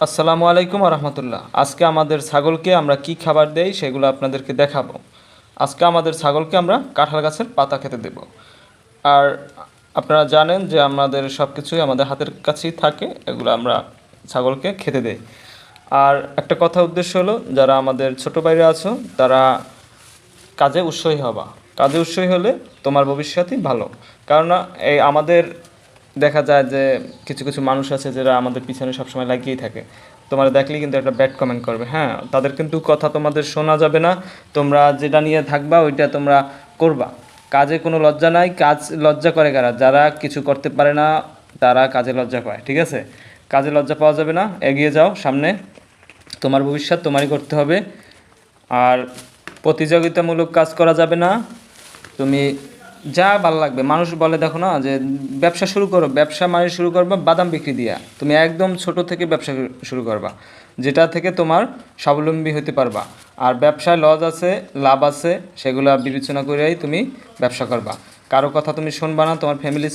আসসালামু আলাইকুম রহমতুল্লাহ। আজকে আমাদের ছাগলকে আমরা কি খাবার দেই সেগুলো আপনাদেরকে দেখাবো। আজকে আমাদের ছাগলকে আমরা কাঁঠাল গাছের পাতা খেতে দেব। আর আপনারা জানেন যে আমাদের সব কিছুই আমাদের হাতের কাছেই থাকে, এগুলো আমরা ছাগলকে খেতে দেই। আর একটা কথা উদ্দেশ্য হলো, যারা আমাদের ছোট ভাইরা আছো তারা কাজে উৎসাহী হবা। কাজে উৎসাহী হলে তোমার ভবিষ্যতই ভালো। কেননা এই আমাদের দেখা যায় যে কিছু কিছু মানুষ আছে যারা আমাদের পিছনে সবসময় লাগিয়েই থাকে। তোমার দেখলেই কিন্তু একটা ব্যাড কমেন্ট করবে, হ্যাঁ, তাদের কিন্তু কথা তোমাদের শোনা যাবে না। তোমরা যেটা নিয়ে থাকবা ওইটা তোমরা করবা। কাজে কোনো লজ্জা নাই। কাজ লজ্জা করে কারা? যারা কিছু করতে পারে না তারা কাজে লজ্জা পায়, ঠিক আছে? কাজে লজ্জা পাওয়া যাবে না, এগিয়ে যাও সামনে। তোমার ভবিষ্যৎ তোমারই করতে হবে। আর প্রতিযোগিতামূলক কাজ করা যাবে না। তুমি যা ভালো লাগবে, মানুষ বলে দেখো না যে ব্যবসা শুরু করো, ব্যবসা মানে শুরু করবা বাদাম বিক্রি দিয়া। তুমি একদম ছোট থেকে ব্যবসা শুরু করবা, যেটা থেকে তোমার স্বাবলম্বী হতে পারবা। আর ব্যবসায় লস আছে লাভ আছে সেগুলো বিবেচনা করেই তুমি ব্যবসা করবা। কারো কথা তুমি শুনবা না, তোমার ফ্যামিলি